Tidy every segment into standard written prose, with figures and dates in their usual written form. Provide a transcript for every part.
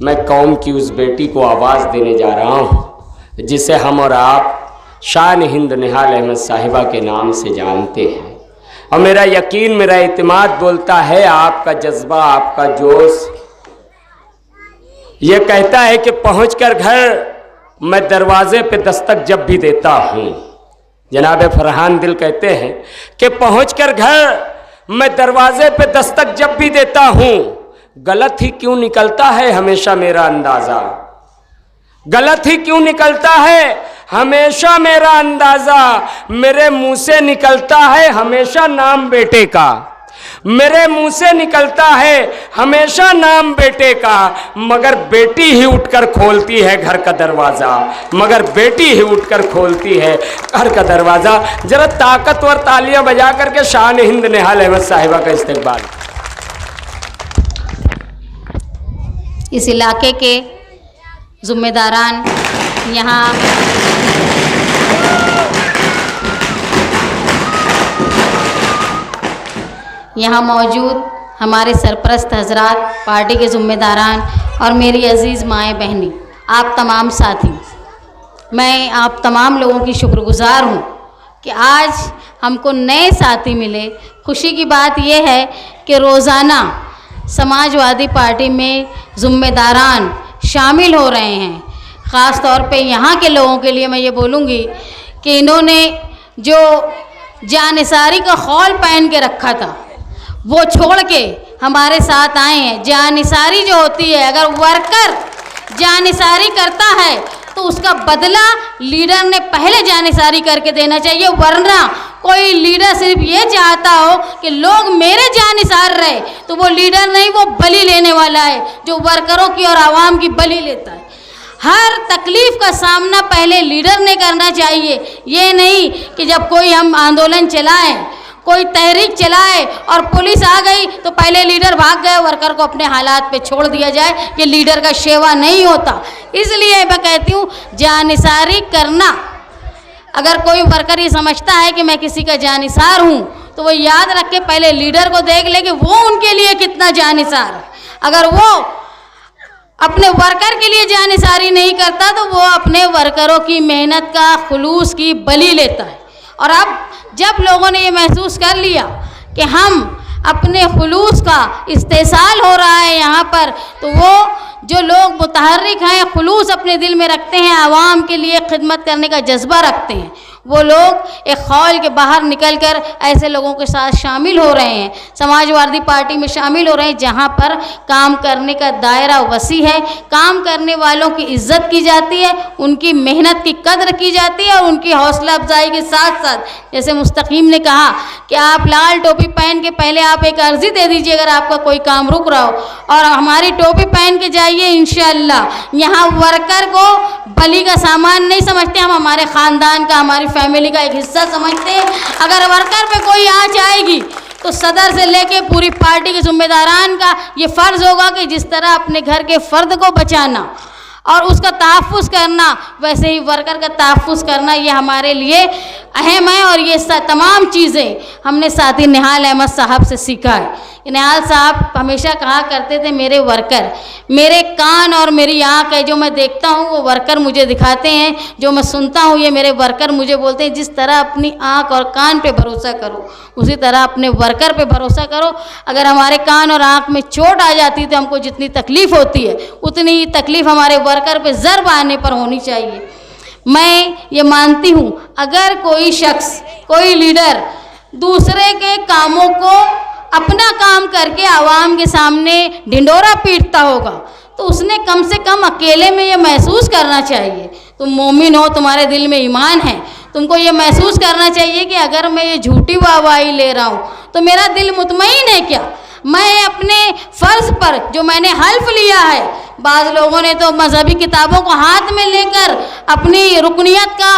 मैं कौम की उस बेटी को आवाज़ देने जा रहा हूँ जिसे हम और आप शान हिंद निहाल अहमद साहिबा के नाम से जानते हैं। और मेरा यकीन, मेरा इत्मीनान बोलता है, आपका जज्बा, आपका जोश ये कहता है कि पहुंचकर घर मैं दरवाजे पे दस्तक जब भी देता हूँ। जनाब फरहान दिल कहते हैं कि पहुंचकर घर मैं दरवाजे पे दस्तक जब भी देता हूँ, गलत ही क्यों निकलता है हमेशा मेरा अंदाज़ा, गलत ही क्यों निकलता है हमेशा मेरा अंदाज़ा। मेरे मुंह से निकलता है हमेशा नाम बेटे का, मेरे मुंह से निकलता है हमेशा नाम बेटे का, मगर बेटी ही उठकर खोलती है घर का दरवाज़ा, मगर बेटी ही उठकर खोलती है घर का दरवाज़ा। जरा ताकतवर तालियां बजा करके शान हिंद निहाल अहमद साहिबा का इस्तकबाल। इस इलाके के ज़िम्मेदारान यहाँ मौजूद हमारे सरपरस्त हजरात, पार्टी के ज़िम्मेदारान और मेरी अज़ीज़ माएँ बहनें, आप तमाम साथी, मैं आप तमाम लोगों की शुक्रगुज़ार हूँ कि आज हमको नए साथी मिले। खुशी की बात यह है कि रोज़ाना समाजवादी पार्टी में ज़िम्मेदारान शामिल हो रहे हैं। ख़ास तौर पे यहाँ के लोगों के लिए मैं ये बोलूँगी कि इन्होंने जो जानिसारी का खौल पहन के रखा था वो छोड़ के हमारे साथ आए हैं। जानिसारी जो होती है, अगर वर्कर जानिसारी करता है तो उसका बदला लीडर ने पहले जानिसारी करके देना चाहिए, वरना कोई लीडर सिर्फ ये चाहता हो कि लोग मेरे जानिसार रहे तो वो लीडर नहीं, वो बलि लेने वाला है जो वर्करों की और आवाम की बलि लेता है। हर तकलीफ़ का सामना पहले लीडर ने करना चाहिए। ये नहीं कि जब कोई हम आंदोलन चलाएं, कोई तहरीक चलाए और पुलिस आ गई तो पहले लीडर भाग गए, वर्कर को अपने हालात पे छोड़ दिया जाए। ये लीडर का सेवा नहीं होता। इसलिए मैं कहती हूँ जानिसारी करना, अगर कोई वर्कर ये समझता है कि मैं किसी का जानिसार हूँ तो वो याद रख के पहले लीडर को देख ले कि वो उनके लिए कितना जानिसार है। अगर वो अपने वर्कर के लिए जानिसारी नहीं करता तो वो अपने वर्करों की मेहनत का, खुलूस की बलि लेता है। और अब जब लोगों ने ये महसूस कर लिया कि हम अपने खुलूस का इस्तेसाल हो रहा है यहाँ पर, तो वो जो लोग मुतहर्रिक हैं, खुलूस अपने दिल में रखते हैं, आवाम के लिए खिदमत करने का जज्बा रखते हैं, वो लोग एक खौल के बाहर निकलकर ऐसे लोगों के साथ शामिल हो रहे हैं, समाजवादी पार्टी में शामिल हो रहे हैं जहां पर काम करने का दायरा वसी है, काम करने वालों की इज्जत की जाती है, उनकी मेहनत की कद्र की जाती है और उनकी हौसला अफजाई के साथ साथ, जैसे मुस्तकीम ने कहा कि आप लाल टोपी पहन के पहले आप एक अर्जी दे दीजिए अगर आपका कोई काम रुक रहा हो, और हमारी टोपी पहन के जाइए इंशाअल्लाह। यहाँ वर्कर को बलि का सामान नहीं समझते, हम हमारे ख़ानदान का, हमारी फैमिली का एक हिस्सा समझते हैं। अगर वर्कर पे कोई आँच आएगी तो सदर से लेके पूरी पार्टी के ज़िम्मेदारान का ये फ़र्ज़ होगा कि जिस तरह अपने घर के फ़र्द को बचाना और उसका तहफ़्फ़ुज़ करना, वैसे ही वर्कर का तहफ़्फ़ुज़ करना ये हमारे लिए अहम है। और ये तमाम चीज़ें हमने साथी निहाल अहमद साहब से सीखा है। निहाल साहब हमेशा कहा करते थे, मेरे वर्कर मेरे कान और मेरी आँख है, जो मैं देखता हूँ वो वर्कर मुझे दिखाते हैं, जो मैं सुनता हूँ ये मेरे वर्कर मुझे बोलते हैं। जिस तरह अपनी आँख और कान पे भरोसा करो उसी तरह अपने वर्कर पे भरोसा करो। अगर हमारे कान और आँख में चोट आ जाती तो हमको जितनी तकलीफ़ होती है उतनी ही तकलीफ़ हमारे वर्कर पे ज़र्ब आने पर होनी चाहिए। मैं ये मानती हूँ अगर कोई शख्स, कोई लीडर दूसरे के कामों को अपना काम करके आवाम के सामने ढिंढोरा पीटता होगा तो उसने कम से कम अकेले में ये महसूस करना चाहिए, तुम मोमिन हो, तुम्हारे दिल में ईमान है, तुमको ये महसूस करना चाहिए कि अगर मैं ये झूठी वाहवाही ले रहा हूँ तो मेरा दिल मुतमईन है क्या? मैं अपने फ़र्ज़ पर जो मैंने हल्फ लिया है, बाज़ लोगों ने तो मजहबी किताबों को हाथ में लेकर अपनी रुकनियत का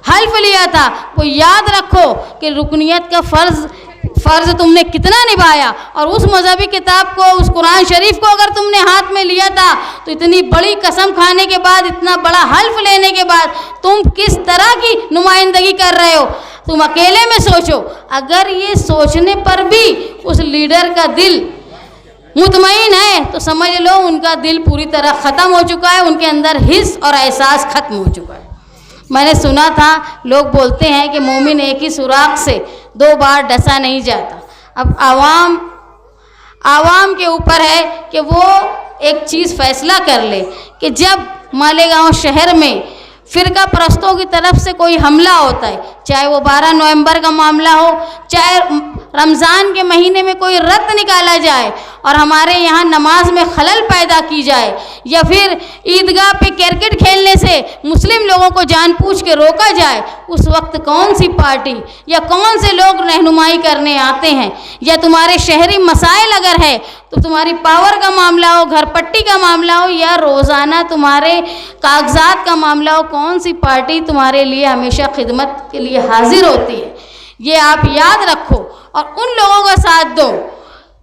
हल्फ लिया था, वो याद रखो कि रुकनियत का फ़र्ज़ तुमने कितना निभाया। और उस मजहबी किताब को, उस कुरान शरीफ को अगर तुमने हाथ में लिया था तो इतनी बड़ी कसम खाने के बाद, इतना बड़ा हल्फ लेने के बाद तुम किस तरह की नुमाइंदगी कर रहे हो? तुम अकेले में सोचो। अगर ये सोचने पर भी उस लीडर का दिल मुतमईन है तो समझ लो उनका दिल पूरी तरह ख़त्म हो चुका है, उनके अंदर हिस्स और एहसास ख़त्म हो चुका है। मैंने सुना था लोग बोलते हैं कि मोमिन एक ही सुराख से 2 बार डसा नहीं जाता। अब आवाम के ऊपर है कि वो एक चीज़ फैसला कर ले कि जब मालेगांव शहर में फ़िरका परस्तों की तरफ से कोई हमला होता है, चाहे वो 12 नवंबर का मामला हो, चाहे रमज़ान के महीने में कोई रत निकाला जाए और हमारे यहाँ नमाज में खलल पैदा की जाए, या फिर ईदगाह पे क्रिकेट खेलने से मुस्लिम लोगों को जानबूझ के रोका जाए, उस वक्त कौन सी पार्टी या कौन से लोग रहनुमाई करने आते हैं? या तुम्हारे शहरी मसाइल अगर है तो तुम्हारी पावर का मामला हो, घर पट्टी का मामला हो, या रोज़ाना तुम्हारे कागजात का मामला हो, कौन सी पार्टी तुम्हारे लिए हमेशा खिदमत के लिए हाजिर होती है? ये आप याद रखो और उन लोगों का साथ दो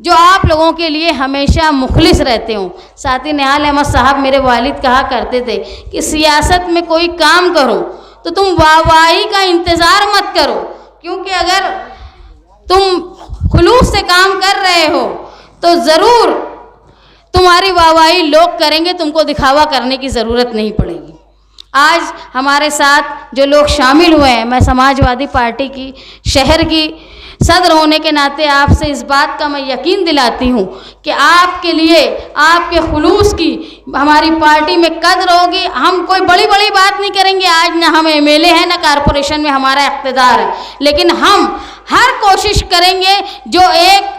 जो आप लोगों के लिए हमेशा मुखलिस रहते हो। साथी निहाल अहमद साहब मेरे वालिद कहा करते थे कि सियासत में कोई काम करो तो तुम वाहवाही का इंतज़ार मत करो, क्योंकि अगर तुम खुलूस से काम कर रहे हो तो ज़रूर तुम्हारी वाहवाही लोग करेंगे, तुमको दिखावा करने की ज़रूरत नहीं पड़ेगी। आज हमारे साथ जो लोग शामिल हुए हैं, मैं समाजवादी पार्टी की शहर की सदर होने के नाते आपसे इस बात का मैं यकीन दिलाती हूँ कि आपके लिए, आपके खुलूस की हमारी पार्टी में कदर होगी। हम कोई बड़ी बड़ी बात नहीं करेंगे, आज ना हम एमएलए हैं ना कॉरपोरेशन में हमारा इख्तिदार है, लेकिन हम हर कोशिश करेंगे जो एक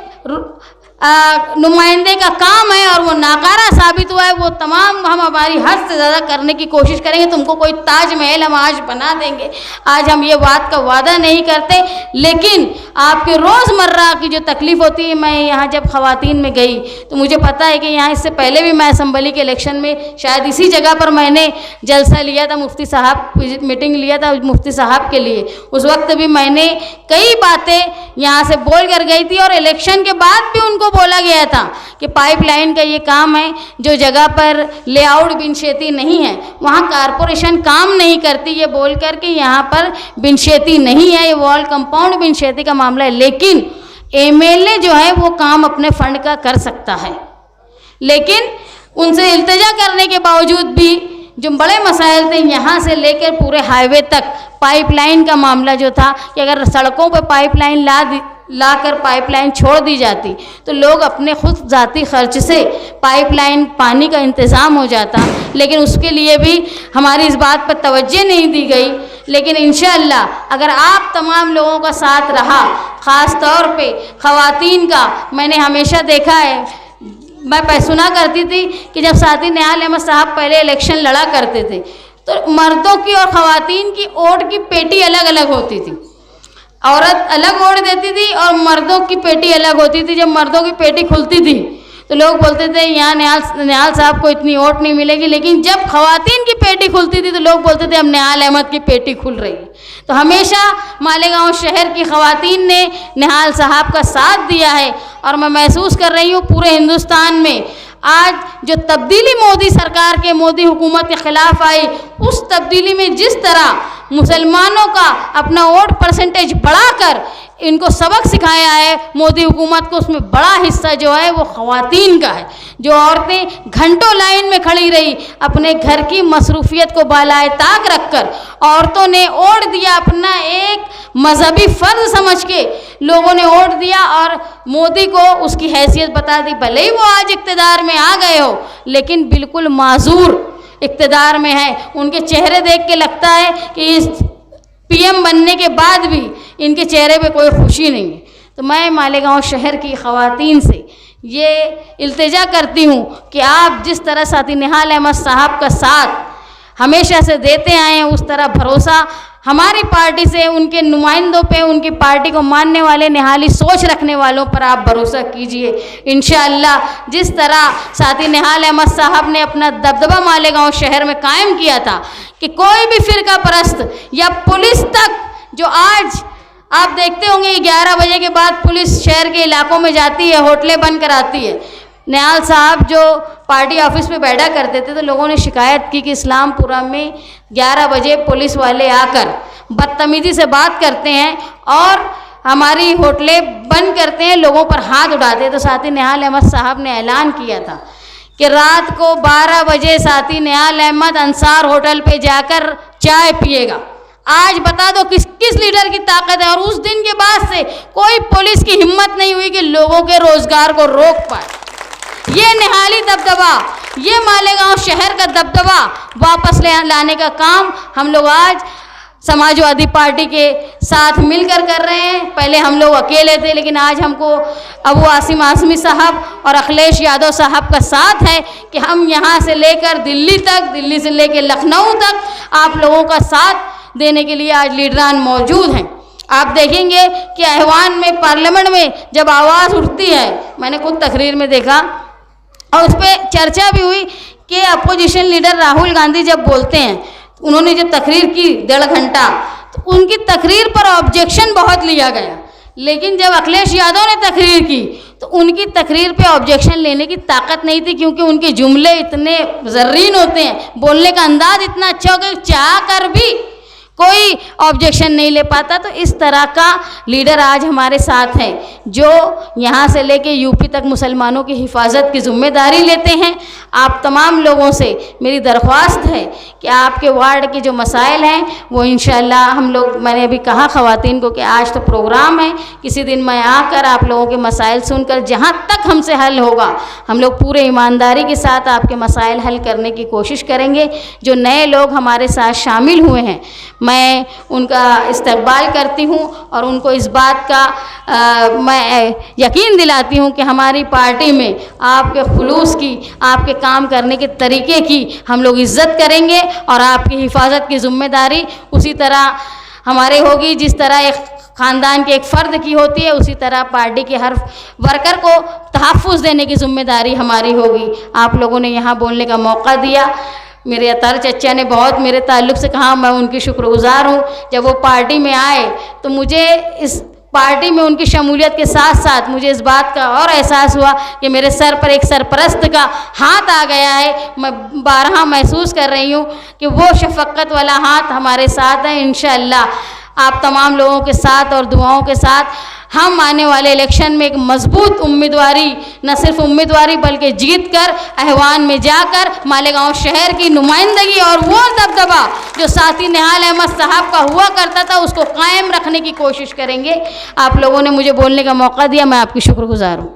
नुमाइंदे का काम है और वो नाकारा साबित हुआ है, वो तमाम हम हमारी हद से ज़्यादा करने की कोशिश करेंगे। तुमको कोई ताजमहल हम आज बना देंगे, आज हम ये बात का वादा नहीं करते, लेकिन आपके रोज़मर्रा की जो तकलीफ़ होती है, मैं यहाँ जब ख़वातीन में गई तो मुझे पता है कि यहाँ इससे पहले भी मैं असम्बली के इलेक्शन में शायद इसी जगह पर मैंने जलसा लिया था, मुफ्ती साहब मीटिंग लिया था मुफ्ती साहब के लिए। उस वक्त भी मैंने कई बातें यहाँ से बोल कर गई थी और इलेक्शन के बाद भी उनको बोला गया था कि पाइपलाइन का ये काम है, जो जगह पर लेआउट बिनशेती नहीं है वहाँ कारपोरेशन काम नहीं करती, ये बोल कर के यहाँ पर बिनशेती नहीं है, ये वॉल कंपाउंड बिनशेती का मामला है। लेकिन एमएलए जो है वो काम अपने फंड का कर सकता है, लेकिन उनसे इल्तिजा करने के बावजूद भी जो बड़े मसाइल थे, यहाँ से लेकर पूरे हाईवे तक पाइपलाइन का मामला जो था कि अगर सड़कों पर पाइपलाइन ला कर पाइपलाइन छोड़ दी जाती तो लोग अपने खुद ज़ाती खर्च से पाइपलाइन पानी का इंतज़ाम हो जाता, लेकिन उसके लिए भी हमारी इस बात पर तवज्जो नहीं दी गई। लेकिन इंशाअल्लाह अगर आप तमाम लोगों का साथ रहा, ख़ास तौर पे ख़वातीन का, मैंने हमेशा देखा है, मैं सुना करती थी कि जब साथी निहाल अहमद साहब पहले इलेक्शन लड़ा करते थे तो मर्दों की और ख़वातीन की वोट की पेटी अलग अलग होती थी, औरत अलग वोट देती थी और मर्दों की पेटी अलग होती थी। जब मर्दों की पेटी खुलती थी तो लोग बोलते थे यहाँ निहाल साहब को इतनी वोट नहीं मिलेगी, लेकिन जब ख़वातीन की पेटी खुलती थी तो लोग बोलते थे अब निहाल अहमद की पेटी खुल रही है। तो हमेशा मालेगांव शहर की ख़वातीन ने निहाल साहब का साथ दिया है और मैं महसूस कर रही हूँ पूरे हिंदुस्तान में आज जो तब्दीली मोदी सरकार के, मोदी हुकूमत के ख़िलाफ़ आई, उस तब्दीली में जिस तरह मुसलमानों का अपना वोट परसेंटेज बढ़ाकर इनको सबक सिखाया है मोदी हुकूमत को, उसमें बड़ा हिस्सा जो है वो ख़वातीन का है। जो औरतें घंटों लाइन में खड़ी रही, अपने घर की मसरूफियत को बालाए ताक रखकर औरतों ने वोट दिया, अपना एक मजहबी फ़र्ज समझ के लोगों ने वोट दिया और मोदी को उसकी हैसियत बता दी। भले ही वो आज इक़्तिदार में आ गए हो, लेकिन बिल्कुल माजूर इक़्तिदार में है। उनके चेहरे देख के लगता है कि इस पीएम बनने के बाद भी इनके चेहरे पे कोई खुशी नहीं है। तो मैं मालेगांव शहर की ख़वातीन से ये इल्तिजा करती हूँ कि आप जिस तरह साथी निहाल अहमद साहब का साथ हमेशा से देते आए हैं, उस तरह भरोसा हमारी पार्टी से, उनके नुमाइंदों पे, उनकी पार्टी को मानने वाले, निहाली सोच रखने वालों पर आप भरोसा कीजिए। इंशाअल्लाह जिस तरह साथी निहाल अहमद साहब ने अपना दबदबा मालेगांव शहर में कायम किया था कि कोई भी फ़िरका परस्त या पुलिस तक, जो आज आप देखते होंगे 11 बजे के बाद पुलिस शहर के इलाकों में जाती है, होटलें बंद कराती है। निहाल साहब जो पार्टी ऑफिस में बैठा करते थे तो लोगों ने शिकायत की कि इस्लामपुरा में 11 बजे पुलिस वाले आकर बदतमीज़ी से बात करते हैं और हमारी होटलें बंद करते हैं, लोगों पर हाथ उठाते हैं। तो साथी निहाल अहमद साहब ने ऐलान किया था कि रात को 12 बजे साथी निहाल अहमद अंसार होटल पे जाकर चाय पिएगा। आज बता दो किस किस लीडर की ताकत है। और उस दिन के बाद से कोई पुलिस की हिम्मत नहीं हुई कि लोगों के रोजगार को रोक पाए। ये निहाली दबदबा, ये मालेगांव शहर का दबदबा वापस लाने का काम हम लोग आज समाजवादी पार्टी के साथ मिलकर कर रहे हैं। पहले हम लोग अकेले थे, लेकिन आज हमको अबू आसिम आज़मी साहब और अखिलेश यादव साहब का साथ है कि हम यहाँ से लेकर दिल्ली तक, दिल्ली से लेकर लखनऊ तक आप लोगों का साथ देने के लिए आज लीडरान मौजूद हैं। आप देखेंगे कि ऐवान में, पार्लियामेंट में जब आवाज़ उठती है, मैंने खुद तकरीर में देखा और उस पर चर्चा भी हुई कि अपोजिशन लीडर राहुल गांधी जब बोलते हैं, उन्होंने जब तकरीर की 1.5 घंटा, तो उनकी तकरीर पर ऑब्जेक्शन बहुत लिया गया। लेकिन जब अखिलेश यादव ने तकरीर की तो उनकी तकरीर पे ऑब्जेक्शन लेने की ताकत नहीं थी, क्योंकि उनके जुमले इतने ज़र्रीन होते हैं, बोलने का अंदाज़ इतना अच्छा हो कि चाह कर भी कोई ऑब्जेक्शन नहीं ले पाता। तो इस तरह का लीडर आज हमारे साथ हैं, जो यहाँ से लेके यूपी तक मुसलमानों की हिफाजत की जिम्मेदारी लेते हैं। आप तमाम लोगों से मेरी दरख्वास्त है कि आपके वार्ड के जो मसाइल हैं वो इंशाअल्लाह हम लोग, मैंने अभी कहा ख़वातीन को कि आज तो प्रोग्राम है, किसी दिन मैं आकर आप लोगों के मसाइल सुनकर जहाँ तक हमसे हल होगा हम लोग पूरे ईमानदारी के साथ आपके मसाइल हल करने की कोशिश करेंगे। जो नए लोग हमारे साथ शामिल हुए हैं, मैं उनका इस्तकबाल करती हूँ और उनको इस बात का मैं यकीन दिलाती हूँ कि हमारी पार्टी में आपके खुलूस की, आपके काम करने के तरीके की हम लोग इज़्ज़त करेंगे और आपकी हिफाजत की ज़िम्मेदारी उसी तरह हमारे होगी जिस तरह एक ख़ानदान के एक फ़र्द की होती है, उसी तरह पार्टी के हर वर्कर को तहफ़्फ़ुज़ देने की ज़िम्मेदारी हमारी होगी। आप लोगों ने यहाँ बोलने का मौका दिया। मेरे अतार चचा ने बहुत मेरे ताल्लुक़ से कहा, मैं उनकी शुक्रगुज़ार हूँ। जब वो पार्टी में आए तो मुझे इस पार्टी में उनकी शमूलियत के साथ साथ मुझे इस बात का और एहसास हुआ कि मेरे सर पर एक सरपरस्त का हाथ आ गया है। मैं बारहा महसूस कर रही हूँ कि वो शफ़क़त वाला हाथ हमारे साथ है। इंशाअल्लाह आप तमाम लोगों के साथ और दुआओं के साथ हम आने वाले इलेक्शन में एक मजबूत उम्मीदवारी, न सिर्फ उम्मीदवारी बल्कि जीत कर ऐवान में जाकर मालेगांव शहर की नुमाइंदगी और वो दबदबा जो साथी निहाल अहमद साहब का हुआ करता था उसको कायम रखने की कोशिश करेंगे। आप लोगों ने मुझे बोलने का मौका दिया, मैं आपकी शुक्रगुजार हूँ।